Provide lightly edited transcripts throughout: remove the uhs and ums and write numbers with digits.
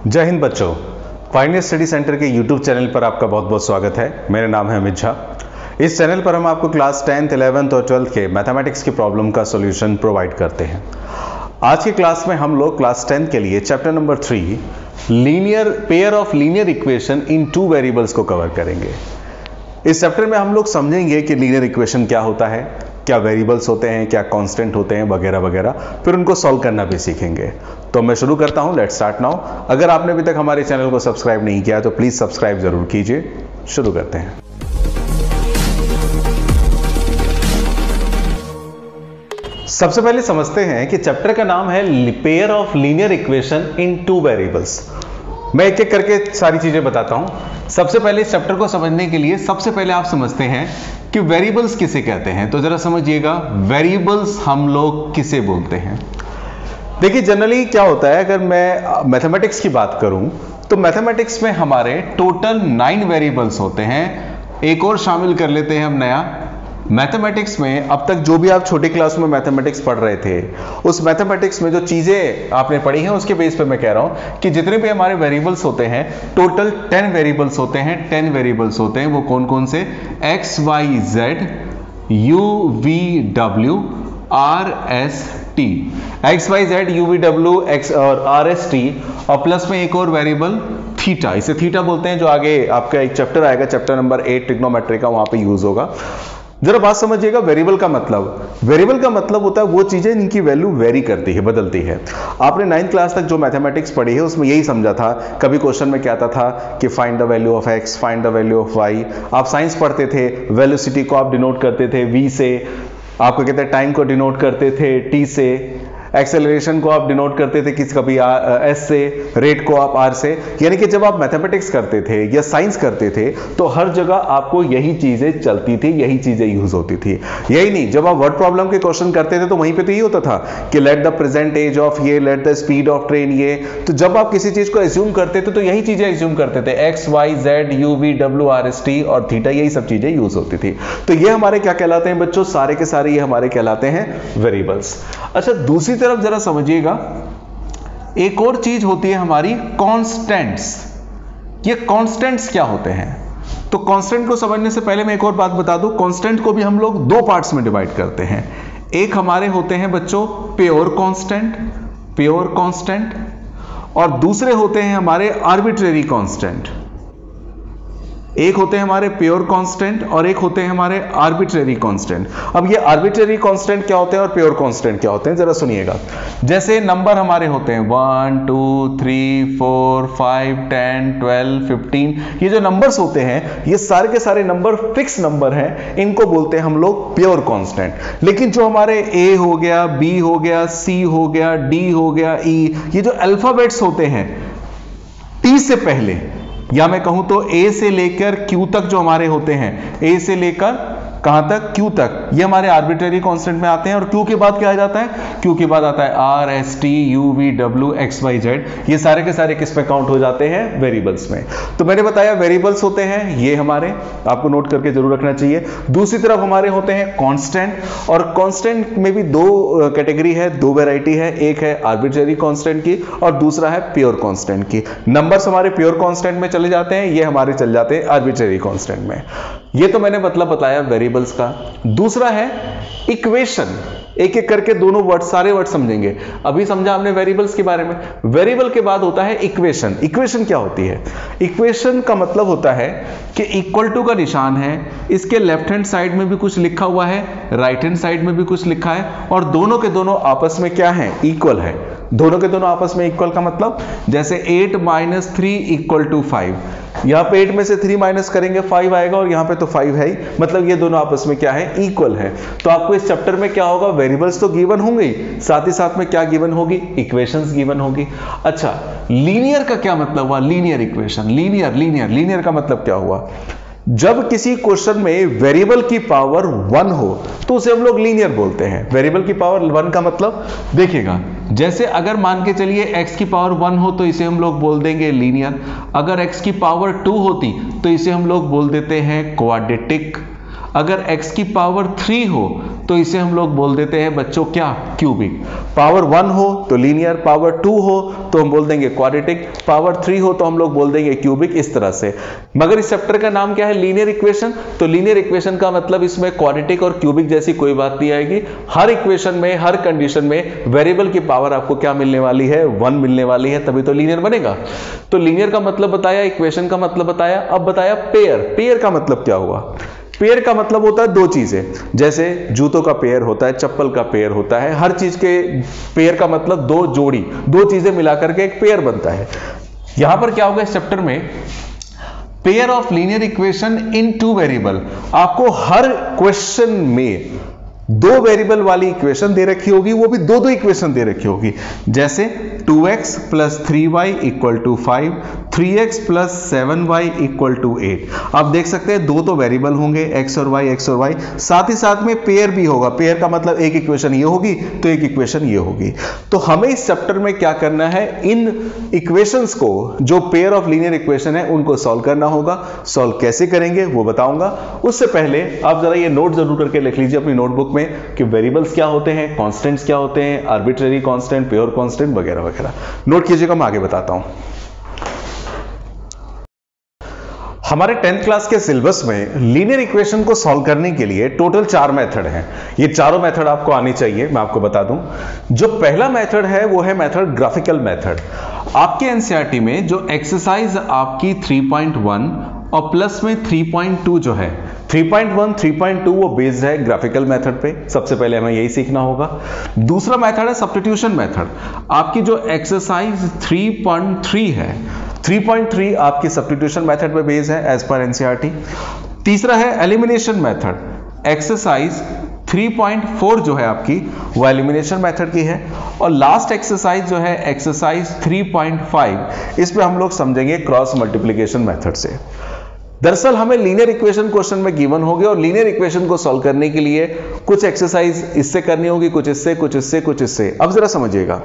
जय हिंद बच्चों, Pioneer study centre के यूट्यूब चैनल पर आपका बहुत बहुत स्वागत है। मेरा नाम है अमित झा। इस चैनल पर हम आपको क्लास 10th, 11th और 12th के मैथमेटिक्स की प्रॉब्लम का सॉल्यूशन प्रोवाइड करते हैं। आज की क्लास में हम लोग क्लास 10 के लिए chapter number 3 linear pair of linear equation in two variables को कवर करेंगे। इस चैप्टर में हम लोग समझेंगे कि लीनियर इक्वेशन क्या होता है, क्या वेरिएबल्स होते हैं, क्या कांस्टेंट होते हैं, वगैरह वगैरह, फिर उनको सॉल्व करना भी सीखेंगे। तो मैं शुरू करता हूं, लेट्स स्टार्ट नाउ। अगर आपने अभी तक हमारे चैनल को सब्सक्राइब नहीं किया तो प्लीज सब्सक्राइब जरूर कीजिए। शुरू करते हैं। सबसे पहले समझते हैं कि चैप्टर का नाम है pair of linear equation in two variables. मैं एक एक करके सारी चीजें बताता हूं। सबसे पहले इस चैप्टर को समझने के लिए सबसे पहले आप समझते हैं कि वेरिएबल्स किसे कहते हैं। तो जरा समझिएगा, वेरिएबल्स हम लोग किसे बोलते हैं। देखिए, जनरली क्या होता है, अगर मैं मैथमेटिक्स की बात करूं तो मैथमेटिक्स में हमारे टोटल 9 वेरिएबल्स होते हैं। एक और शामिल कर लेते हैं हम नया। मैथमेटिक्स में अब तक जो भी आप छोटी क्लास में मैथमेटिक्स पढ़ रहे थे, उस मैथमेटिक्स में जो चीजें आपने पढ़ी हैं उसके बेस पे मैं कह रहा हूं कि जितने भी हमारे वेरिएबल्स होते हैं, टोटल 10 वेरिएबल्स होते हैं। 10 वेरिएबल्स होते हैं। वो कौन कौन से? X, Y, Z, U, V, W, R, S, T. X, Y, Z, U, V, W, X और आर, एस, टी, और प्लस में एक और वेरिएबल थीटा। इसे थीटा बोलते हैं, जो आगे आपका एक चैप्टर आएगा, चैप्टर नंबर 8 ट्रिग्नोमेट्री का, वहां पे यूज होगा। जरा बात समझिएगा, वेरिएबल का मतलब होता है वो चीजें इनकी वैल्यू वेरी करती है, बदलती है। आपने 9th क्लास तक जो मैथमेटिक्स पढ़ी है उसमें यही समझा था। कभी क्वेश्चन में क्या आता था कि find the value of X, find the value of Y. आप साइंस पढ़ते थे, वेलोसिटी को आप डिनोट करते थे वी से, आपको कहते हैं टाइम को डिनोट करते थे टी से, एक्सेलरेशन को आप डिनोट करते थे किस कभी एस से, रेट को आप आर से। यानी कि जब आप मैथमेटिक्स करते थे या साइंस करते थे तो हर जगह आपको यही चीजें चलती थी, यही चीजें यूज होती थी। यही नहीं, जब आप वर्ड प्रॉब्लम के क्वेश्चन करते थे तो वहीं पे तो ये होता था कि let the present age of ये, let the speed of train ये। तो जब आप किसी चीज को एज्यूम करते थे तो यही चीजें एज्यूम करते थे, X, Y, Z, U, V, W, R, S, T और थीटा, यही सब चीजें यूज होती थी। तो ये हमारे क्या कहलाते हैं बच्चों? सारे के सारे ये हमारे कहलाते हैं वेरिएबल्स। अच्छा, दूसरी तरफ जरा समझिएगा, एक और चीज होती है हमारी कांस्टेंट्स। ये कांस्टेंट्स क्या होते हैं? तो कांस्टेंट को समझने से पहले मैं एक और बात बता दूं, कांस्टेंट को भी हम लोग 2 पार्ट्स में डिवाइड करते हैं। एक हमारे होते हैं बच्चों प्योर कांस्टेंट, और दूसरे होते हैं हमारे आर्बिट्रेरी कांस्टेंट। एक होते हैं हमारे प्योर कांस्टेंट और एक होते हैं हमारे आर्बिट्रेरी कांस्टेंट। अब ये आर्बिट्रेरी कांस्टेंट क्या होते हैं और प्योर कांस्टेंट क्या होते हैं, जरा सुनिएगा। जैसे नंबर हमारे होते हैं 1 2 3 4 5 10 12 15, ये जो नंबर्स होते हैं ये सारे के सारे नंबर फिक्स नंबर हैं, इनको बोलते हैं हम लोग प्योर कांस्टेंट। लेकिन जो हमारे ए हो गया, बी हो गया, सी हो गया, डी हो गया, ई, ये जो अल्फाबेट्स होते हैं टी से पहले, या मैं कहूं तो ए से लेकर क्यू तक जो हमारे होते हैं, ए से लेकर कहां तक? क्यू तक, ये हमारे आर्बिट्रेरी कांस्टेंट में आते हैं। और क्यू के बाद क्या आ जाता है? क्यू के बाद आता है R, S, T, U, V, W, X, Y, Z. ये सारे के सारे किस में काउंट हो जाते हैं? वेरिएबल्स में। तो मैंने बताया वेरिएबल्स होते हैं ये हमारे, आपको नोट करके जरूर रखना चाहिए। दूसरी तरफ हमारे होते हैं कांस्टेंट, और कांस्टेंट में भी 2 कैटेगरी है, 2 वैरायटी है। एक है आर्बिट्रेरी कांस्टेंट की और दूसरा है प्योर कांस्टेंट की। नंबर्स हमारे प्योर कांस्टेंट में चले जाते हैं, ये हमारे चल जाते हैं आर्बिट्रेरी कांस्टेंट में। ये तो मैंने मतलब बताया वेरिएबल्स का। दूसरा है इक्वेशन। एक एक करके दोनों वर्ड, सारे वर्ड समझेंगे। अभी समझा हमने वेरिएबल्स के बारे में। वेरिएबल के बाद होता है इक्वेशन। इक्वेशन क्या होती है? इक्वेशन का मतलब होता है कि इक्वल टू का निशान है, इसके लेफ्ट हैंड साइड में भी कुछ लिखा हुआ है, राइट हैंड साइड में भी कुछ लिखा है, और दोनों के दोनों आपस में क्या है? इक्वल है। दोनों के दोनों आपस में इक्वल का मतलब, जैसे 8 - 3 = 5। यहां पे 8 में से 3 माइनस करेंगे 5 आएगा, और यहां पे तो 5 है ही, मतलब ये दोनों आपस में क्या है? इक्वल है। तो आपको इस चैप्टर में क्या होगा? वेरिएबल्स तो गिवन होंगे, साथ ही साथ में क्या गिवन होगी? इक्वेशंस गिवन होगी। अच्छा, लीनियर का क्या मतलब हुआ? लीनियर इक्वेशन, लीनियर का मतलब क्या हुआ? जब किसी क्वेश्चन में वेरिएबल की पावर 1 हो तो उसे हम लोग लीनियर बोलते हैं। वेरिएबल की पावर 1 का मतलब देखिएगा, जैसे अगर मान के चलिए x की पावर 1 हो तो इसे हम लोग बोल देंगे लीनियर। अगर x की पावर 2 होती तो इसे हम लोग बोल देते हैं क्वाड्रेटिक। अगर x की पावर 3 हो तो इसे हम लोग बोल देते हैं बच्चों क्या, क्यूबिक। पावर 1 हो तो लीनियर, पावर 2 हो तो हम बोल देंगे क्वाड्रेटिक, पावर 3 हो तो हम लोग बोल देंगे क्यूबिक, इस तरह से। मगर इस चैप्टर का नाम क्या है, लीनियर इक्वेशन। तो लीनियर इक्वेशन का मतलब इसमें क्वाड्रेटिक और क्यूबिक जैसी कोई बात नहीं आएगी। हर इक्वेशन में, हर कंडीशन में वेरिएबल की पावर आपको क्या मिलने वाली है, 1 मिलने वाली है, तभी तो लीनियर बनेगा। तो लीनियर का मतलब बताया, इक्वेशन का मतलब बताया। अब बताया पेयर। पेयर का मतलब क्या हुआ? पेयर का मतलब होता है दो चीजें, जैसे जूतों का पेयर होता है, चप्पल का पेयर होता है, हर चीज के पेयर का मतलब दो जोड़ी, दो चीजें मिलाकर के एक पेयर बनता है। यहां पर क्या होगा इस चैप्टर में, pair of linear equation in 2 variable. आपको हर क्वेश्चन में 2 वेरिएबल वाली इक्वेशन दे रखी होगी, वो भी दो इक्वेशन दे रखी होगी, जैसे 2x + 3y = 5, 3x + 7y = 8। आप देख सकते हैं दो तो वेरिएबल होंगे x और y, साथ ही साथ में पेयर भी होगा। पेयर का मतलब एक इक्वेशन ये होगी तो एक इक्वेशन ये होगी। तो हमें इस चैप्टर में क्या करना है, इन इक्वेशंस को, जो पेयर ऑफ लीनियर इक्वेशन है, उनको सॉल्व करना होगा। सॉल्व कैसे करेंगे वो बताऊंगा। उससे पहले आप जरा ये नोट जरूर करके लिख लीजिए अपनी नोटबुक में कि वेरिएबल्स क्या होते हैं, कांस्टेंट्स क्या होते हैं, आर्बिट्रेरी कांस्टेंट, प्योर कांस्टेंट वगैरह वगैरह। नोट कीजिएगा, मैं आगे बताता हूं। हमारे 10th क्लास के सिलेबस में लीनियर इक्वेशन को सॉल्व करने के लिए टोटल 4 मेथड हैं। ये चारों मेथड आपको आनी चाहिए, मैं आपको बता दूं। जो पहला मेथड है वो है मेथड ग्राफिकल मेथड। आपके एनसीईआरटी में जो एक्सरसाइज आपकी 3.1 और प्लस में 3.2 जो है, 3.1 3.2 वो बेस्ड है ग्राफिकल मेथड पे। सबसे पहले हमें यही सीखना होगा। दूसरा मेथड है सब्स्टिट्यूशन मेथड। आपकी जो एक्सरसाइज 3.3 है, 3.3 आपकी सब्स्टिट्यूशन मेथड पे बेस्ड है एज पर एनसीईआरटी। तीसरा है एलिमिनेशन मेथड। एक्सरसाइज 3.4 जो है आपकी वो एलिमिनेशन मेथड की है। और लास्ट एक्सरसाइज जो है एक्सरसाइज 3.5, इस पे हम लोग समझेंगे क्रॉस मल्टीप्लिकेशन मेथड से। दरअसल हमें लीनियर इक्वेशन क्वेश्चन में गिवन होगी और लीनियर इक्वेशन को सॉल्व करने के लिए कुछ एक्सरसाइज इससे करनी होगी, कुछ इससे, कुछ इससे, कुछ इससे। अब जरा समझिएगा,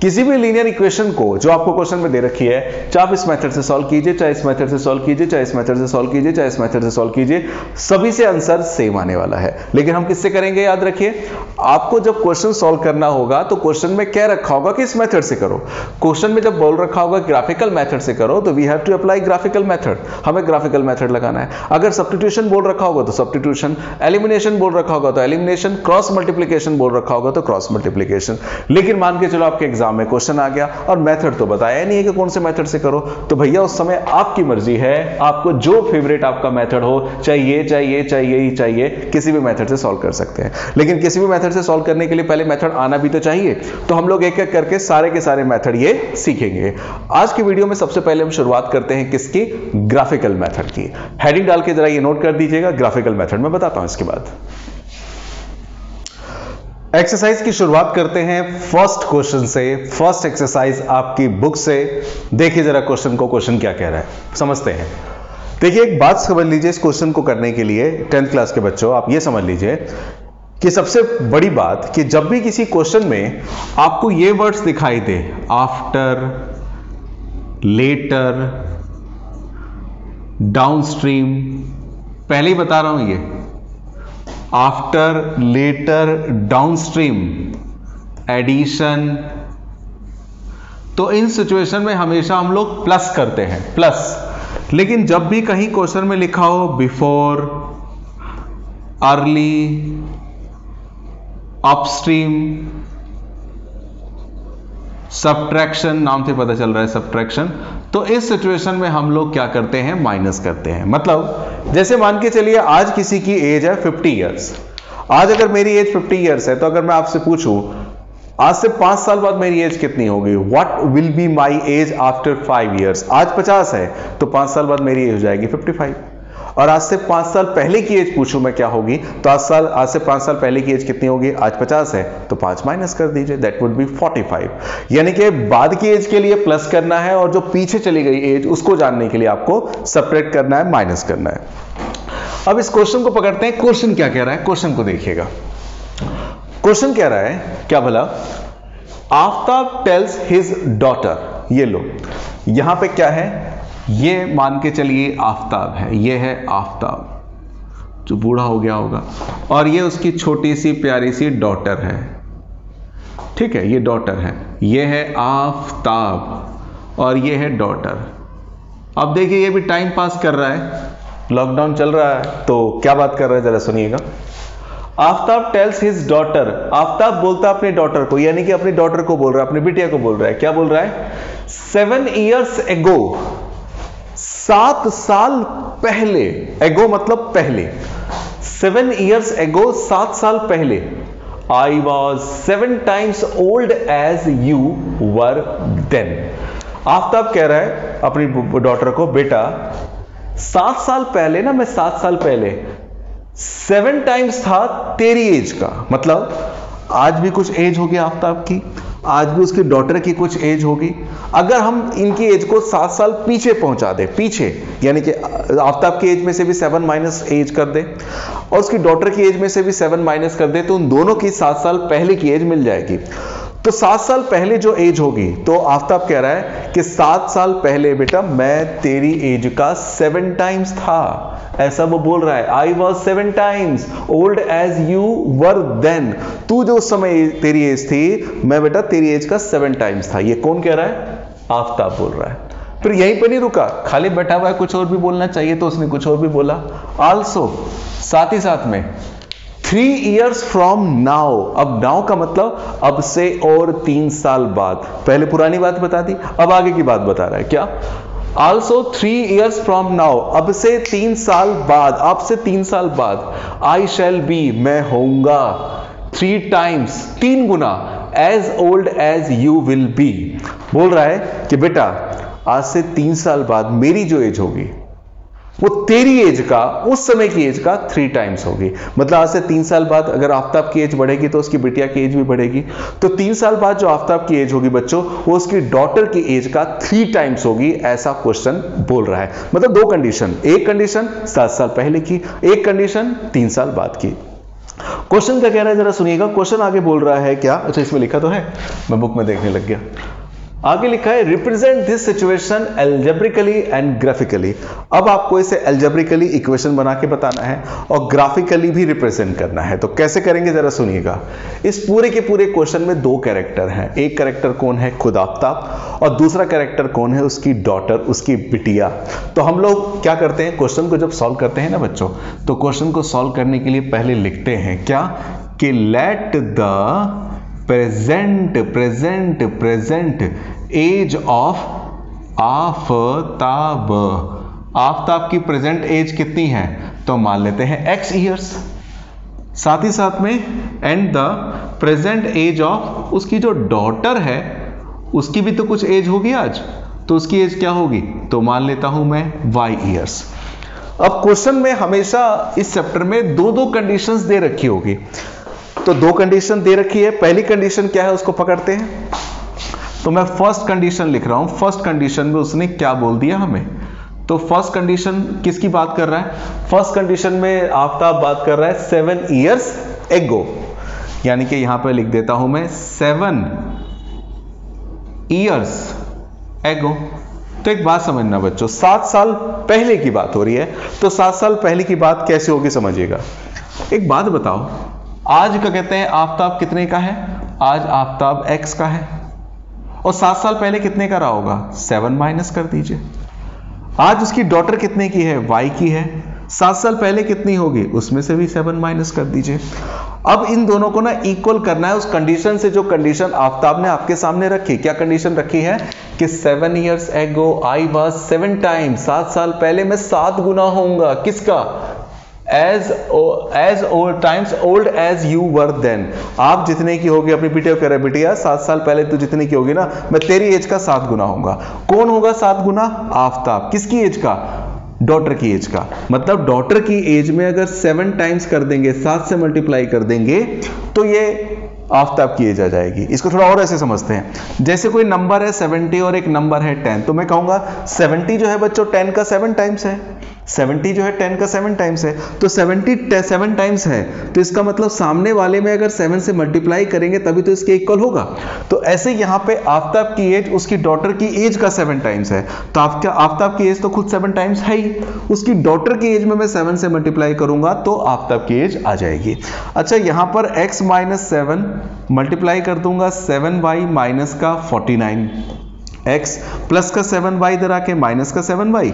किसी भी लीनियर इक्वेशन को जो आपको क्वेश्चन में दे रखी है, चाहे आप इस मेथड से सॉल्व कीजिए, चाहे इस मेथड से सॉल्व कीजिए, चाहे इस मेथड से सॉल्व कीजिए, चाहे इस मेथड से सॉल्व कीजिए, सभी से आंसर सेम आने वाला है। लेकिन हम किससे करेंगे, याद रखिए, आपको जब क्वेश्चन सॉल्व करना होगा तो क्वेश्चन में क्या रखा होगा कि इस मेथड से करो। क्वेश्चन में जब बोल रखा होगा ग्राफिकल मेथड से करो तो we have to apply graphical method, हमें ग्राफिकल मेथड लगाना है। अगर सब्स्टिट्यूशन बोल रखा होगा तो सब्स्टिट्यूशन, एलिमिनेशन बोल रखा होगा तो एलिमिनेशन, क्रॉस मल्टीप्लिकेशन बोल रखा होगा तो क्रॉस मल्टीप्लिकेशन। लेकिन मान के चलो आपके एग्जाम में क्वेश्चन आ गया और मेथड तो बताया नहीं है कि कौन से मेथड से करो, तो भैया उस समय आपकी मर्जी है, आपको जो फेवरेट आपका मेथड हो, चाहिए चाहिए चाहिए ही चाहिए, किसी भी मेथड से सॉल्व कर सकते हैं। लेकिन किसी भी मेथड से सॉल्व करने के लिए पहले मेथड आना भी तो चाहिए। तो हम लोग एक एक करके सारे के सारे मेथड ये सीखेंगे। आज की वीडियो में सबसे पहले हम शुरुआत करते हैं किसकी, ग्राफिकल मेथड की। हेडिंग डाल के जरा ये नोट कर दीजिएगा, ग्राफिकल मेथड। मैं बताता हूं इसके बाद। एक्सरसाइज की शुरुआत करते हैं फर्स्ट क्वेश्चन से। फर्स्ट एक्सरसाइज आपकी बुक से। देखिए जरा क्वेश्चन को, क्वेश्चन क्या कह रहा है, समझते हैं। देखिए एक बात समझ लीजिए इस क्वेश्चन को करने के लिए, 10th क्लास के बच्चों आप ये समझ लीजिए कि सबसे बड़ी बात कि जब भी किसी क्वेश्चन में आपको ये वर्ड्स दिखाई दे, आफ्टर, लेटर, डाउनस्ट्रीम, पहले ही बता रहा हूं ये आफ्टर, लेटर, डाउनस्ट्रीम, एडिशन, तो इन सिचुएशन में हमेशा हम लोग प्लस करते हैं, प्लस। लेकिन जब भी कहीं क्वेश्चन में लिखा हो बिफोर, अर्ली, अपस्ट्रीम, सब्ट्रैक्शन, नाम से पता चल रहा है सब्ट्रैक्शन, तो इस सिचुएशन में हम लोग क्या करते हैं, माइनस करते हैं। मतलब जैसे मान के चलिए आज किसी की एज है 50 इयर्स। आज अगर मेरी एज 50 इयर्स है तो अगर मैं आपसे पूछूं आज से 5 साल बाद मेरी एज कितनी होगी, what will be my age after 5 years. आज 50 है तो 5 साल बाद मेरी एज हो जाएगी 55। और आज से 5 साल पहले की एज पूछूं मैं क्या होगी, तो आज से 5 साल पहले की एज कितनी होगी, आज 50 है तो 5 माइनस कर दीजिए, दैट वुड बी 45। यानी कि बाद की एज के लिए प्लस करना है और जो पीछे चली गई एज उसको जानने के लिए आपको सब्ट्रैक्ट करना है, माइनस करना है। अब इस क्वेश्चन को पकड़ते हैं, क्वेश्चन क्या कह रहा है, क्वेश्चन को देखिएगा। क्वेश्चन कह रहा है क्या भला, आफ्ताब टेल्स हिज डॉटर, ये लो यहां पे क्या है, ये मान के चलिए आफ्ताब है, ये है आफ्ताब। जो बूढ़ा हो गया होगा, और ये उसकी छोटी सी प्यारी सी डॉटर है। ठीक है, ये डॉटर है, ये है आफताब और ये है डॉटर। अब देखिए ये भी टाइम पास कर रहा है, लॉकडाउन चल रहा है, तो क्या बात कर रहा है जरा सुनिएगा। Aftab tales his daughter, Aftab बोलता अपने डॉटर को, यानी कि अपनी डॉटर को बोल रहा है, अपनी बिटिया को बोल रहा है। क्या बोल रहा है? 7 years ago, 7 साल पहले, एगो मतलब पहले, 7 years ago, 7 साल पहले, I was 7 times old as you were then। Aftab कह रहा है अपनी डॉटर को, बेटा 7 साल पहले ना, मैं 7 साल पहले 7 टाइम्स था तेरी एज का। मतलब आज भी कुछ एज होगी आफताब की, आज भी उसकी डॉटर की कुछ एज होगी। अगर हम इनकी एज को 7 साल पीछे पहुंचा दें, पीछे यानी कि आफताब की एज में से भी 7 माइनस एज कर दें और उसकी डॉटर की एज में से भी 7 माइनस कर दें, तो उन दोनों की 7 साल पहले की एज मिल जाएगी। तो 7 साल पहले जो एज होगी, तो आफताब कह रहा है कि 7 साल पहले बेटा मैं तेरी एज का 7 टाइम्स था, ऐसा वो बोल रहा है। I was 7 times old as you were then, तू जो उस समय तेरी एज थी, मैं बेटा तेरी एज का 7 टाइम्स था। ये कौन कह रहा है? आफताब बोल रहा है। फिर यहीं पर नहीं रुका, खाली बैठा हुआ है, कुछ और भी बोलना चाहिए, तो उसने कुछ और भी बोला। आल्सो, साथ ही साथ में 3 years from now, अब नाउ का मतलब अब से और 3 साल बाद। पहले पुरानी बात बता दी, अब आगे की बात बता रहा है। क्या? आल्सो 3 years from now, अब से 3 साल बाद, अब से 3 साल बाद, आई शैल बी, मैं होऊंगा 3 times, 3 गुना, as old as you will be. बोल रहा है कि बेटा आज से 3 साल बाद मेरी जो एज होगी वो तेरी एज का, उस समय की एज का 3 टाइम्स होगी। मतलब आज से 3 साल बाद अगर आफताब की एज बढ़ेगी तो उसकी बिटिया की एज भी बढ़ेगी। तो 3 साल बाद जो आफताब की एज होगी बच्चों, वो उसकी डॉटर की एज का 3 टाइम्स होगी, ऐसा क्वेश्चन बोल रहा है। मतलब 2 कंडीशन, एक कंडीशन 7 साल पहले की, एक कंडीशन 3 साल बाद की। क्वेश्चन क्या कह रहा है जरा सुनिएगा। क्वेश्चन आगे बोल रहा है क्या, अच्छा इसमें लिखा तो है, मैं बुक में देखने लग गया। आगे लिखा है represent this situation algebraically and graphically. अब आपको इसे एल्जेब्रिकली इक्वेशन बना के बताना है और ग्राफिकली भी रिप्रेजेंट करना है। तो कैसे करेंगे जरा सुनिएगा। इस पूरे के पूरे क्वेश्चन में 2 कैरेक्टर हैं। एक कैरेक्टर कौन है? खुद आफताब, और दूसरा कैरेक्टर कौन है? उसकी डॉटर, उसकी बिटिया। तो हम लोग क्या करते हैं, क्वेश्चन को जब सॉल्व करते हैं ना बच्चों, तो क्वेश्चन को सॉल्व करने के लिए पहले लिखते हैं क्या कि let the present age of Aftab, Aftab की प्रेजेंट एज कितनी है? तो मान लेते हैं x ईयर्स। साथ ही साथ में and the present age of, उसकी जो डॉटर है उसकी भी तो कुछ एज होगी आज, तो उसकी एज क्या होगी? तो मान लेता हूं मैं y ईयर्स। अब क्वेश्चन में हमेशा इस चैप्टर में 2 कंडीशंस दे रखी होगी, तो 2 कंडीशन दे रखी है। पहली कंडीशन क्या है उसको पकड़ते हैं। तो मैं फर्स्ट कंडीशन लिख रहा हूं। फर्स्ट कंडीशन में उसने क्या बोल दिया हमें, तो फर्स्ट कंडीशन किसकी बात कर रहा है? फर्स्ट कंडीशन में आफताब बात कर रहा है 7 years ago, यानी कि यहां पे लिख देता हूं मैं 7 years ago। तो एक बात समझना बच्चों, 7 साल पहले की बात हो रही है, तो 7 साल पहले की बात कैसे होगी समझिएगा। एक बात बताओ, आज का कहते हैं आफताब कितने का है? आज आफताब x का है, और 7 साल पहले कितने का रहा होगा? 7 माइनस कर दीजिए। आज उसकी डॉटर कितने की है? y की है। 7 साल पहले कितनी होगी? उसमें से भी 7 माइनस कर दीजिए। अब इन दोनों को ना इक्वल करना है उस कंडीशन से जो कंडीशन आफताब ने आपके सामने रखी। क्या कंडीशन रखी है कि 7 years ago I was 7 times, 7 साल पहले मैं 7 गुना होऊंगा। किसका? as old times old as you were then। आप जितने की होगी, अपनी बिटिया कह रहे बिटिया 7 साल पहले तू जितनी की होगी ना, मैं तेरी एज का 7 गुना होऊंगा। कौन होगा 7 गुना? आफताब। किसकी एज का? डॉटर की एज का। मतलब डॉटर की एज में अगर 7 टाइम्स कर देंगे, 7 से मल्टीप्लाई कर देंगे, तो ये आफताब की एज आ जाएगी। इसको थोड़ा और ऐसे समझते हैं, जैसे कोई नंबर है 70 और एक नंबर है 10, तो मैं कहूंगा 70 जो है बच्चों 10 का 7 टाइम्स है। 70 जो है 10 का 7 टाइम्स है, तो 70 7 टाइम्स है, तो इसका मतलब सामने वाले में अगर 7 से मल्टीप्लाई करेंगे तभी तो इसके इक्वल होगा। तो ऐसे यहाँ पे आफताब की एज उसकी डॉटर की एज का 7 टाइम्स है, तो आफताब की एज तो खुद 7 टाइम्स है ही, उसकी डॉटर की एज में मैं 7 से मल्टीप्लाई करूंगा तो आफताब की एज आ जाएगी। अच्छा, यहाँ पर x माइनस 7 मल्टीप्लाई कर दूंगा 7y माइनस का 49, x प्लस का 7y इधर आके माइनस का 7y,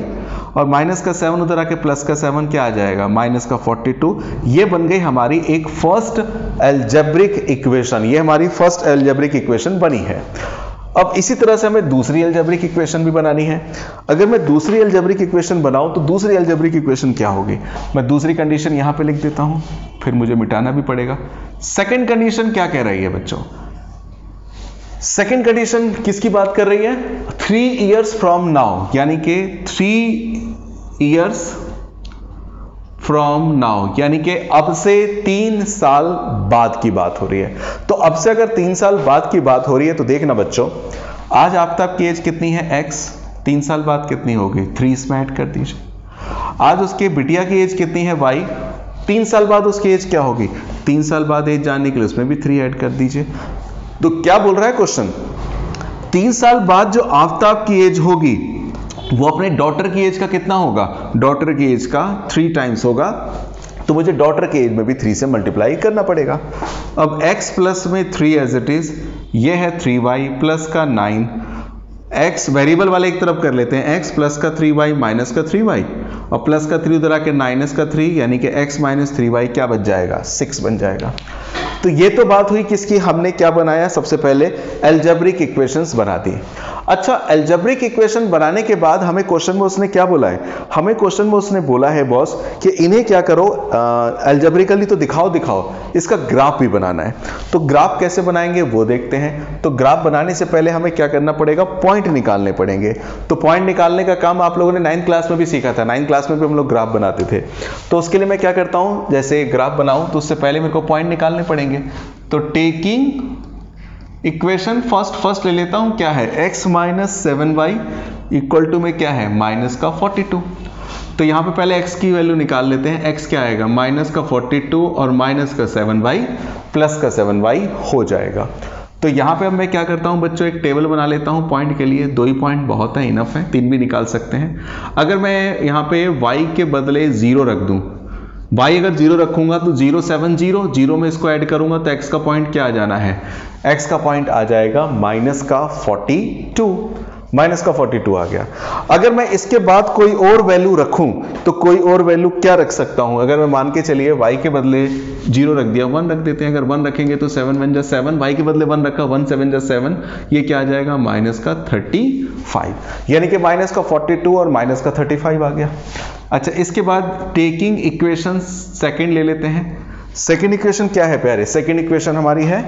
और माइनस का 7 उधर आके प्लस का 7 क्या आ जाएगा, माइनस का 42। ये बन गई हमारी एक फर्स्ट अलजेब्रिक इक्वेशन, ये हमारी फर्स्ट अलजेब्रिक इक्वेशन बनी है। अब इसी तरह से हमें दूसरी अलजेब्रिक इक्वेशन भी बनानी है। अगर मैं दूसरी अलजेब्रिक इक्वेशन बनाऊं तो दूसरी अलजेब्रिक इक्वेशन क्या होगी, मैं दूसरी कंडीशन यहां पे लिख देता हूं, फिर मुझे मिटाना भी पड़ेगा। सेकंड कंडीशन क्या कह रही है बच्चों, सेकेंड कंडीशन किसकी बात कर रही है, 3 इयर्स फ्रॉम नाउ, यानी कि 3 इयर्स फ्रॉम नाउ, यानी कि अब से 3 साल बाद की बात हो रही है। तो अब से अगर 3 साल बाद की बात हो रही है तो देखना बच्चों, आज आफताब की एज कितनी है x, 3 साल बाद कितनी होगी 3, इसमें ऐड कर दीजिए। आज उसके बिटिया की एज कितनी है y, 3 साल बाद उसकी एज क्या होगी, 3 साल बाद एज जानने के लिए उसमें भी 3 ऐड कर दीजिए। तो क्या बोल रहा है क्वेश्चन, 3 साल बाद जो आफताब की एज होगी वो अपने डॉटर की एज का कितना होगा, डॉटर की एज का 3 टाइम्स होगा, तो मुझे डॉटर की एज में भी 3 से मल्टीप्लाई करना पड़ेगा। अब x प्लस में 3 एज इट इज, ये है 3y प्लस का 9, x वेरिएबल वाले एक तरफ कर लेते हैं, x प्लस का 3y माइनस का 3y, और प्लस का 3 उधर आके माइनस का 3, यानी कि x माइनस 3y क्या बच जाएगा, 6 बन जाएगा। तो ये तो बात हुई किसकी, हमने क्या बनाया, सबसे पहले अलजेब्रिक इक्वेशंस बना दी। अच्छा, अलजेब्रिक इक्वेशन बनाने के बाद हमें क्वेश्चन में उसने क्या बोला है, हमें क्वेश्चन में उसने बोला है बॉस कि इन्हें क्या करो, अलजेब्रिकली तो दिखाओ, इसका ग्राफ भी बनाना है। तो ग्राफ कैसे बनाएंगे वो देखते हैं। तो ग्राफ बनाने से पहले हमें क्या करना पड़ेगा, पॉइंट निकालने पड़ेंगे। तो पॉइंट निकालने का काम आप लोगों ने 9th क्लास में भी सीखा था, 9th क्लास में भी हम लोग ग्राफ बनाते थे। तो उसके लिए मैं क्या करता हूं, जैसे ग्राफ बनाऊं तो उससे पहले मेरे को पॉइंट निकालने पड़ेंगे। तो टेकिंग इक्वेशन फर्स्ट ले लेता हूं, क्या है, x minus 7y equal to में क्या है, माइनस का 42। तो यहां पे पहले x की वैल्यू निकाल लेते हैं, x क्या आएगा, माइनस का 42 और माइनस का 7y प्लस का 7y हो जाएगा। तो यहां पे अब मैं क्या करता हूं बच्चों, एक टेबल बना लेता हूं पॉइंट के लिए, 2 ही पॉइंट बहुत है, इनफ है, 3 भी निकाल सकते हैं। अगर मैं यहां पे y के बदले 0 रख दूं, y अगर 0 रखूंगा तो 0 7 0, 0 में इसको ऐड करूंगा तो x का पॉइंट क्या आ जाना है, x का पॉइंट आ जाएगा माइनस का 42, माइनस का 42 आ गया। अगर मैं इसके बाद कोई और वैल्यू रखूं तो कोई और वैल्यू क्या रख सकता हूं, अगर मैं मान के चलिए y के बदले 0 रख दिया, 1 रख देते हैं। अगर 1 रखेंगे तो 7 1 जा 7, y के बदले 1 रखा, 1 7 जा 7, ये क्या आ जाएगा, माइनस का 35, यानी कि माइनस का 42 और माइनस का 35 आ गया। अच्छा, इसके बाद टेकिंग इक्वेशन सेकंड ले लेते हैं। सेकंड इक्वेशन क्या है प्यारे, सेकंड इक्वेशन हमारी है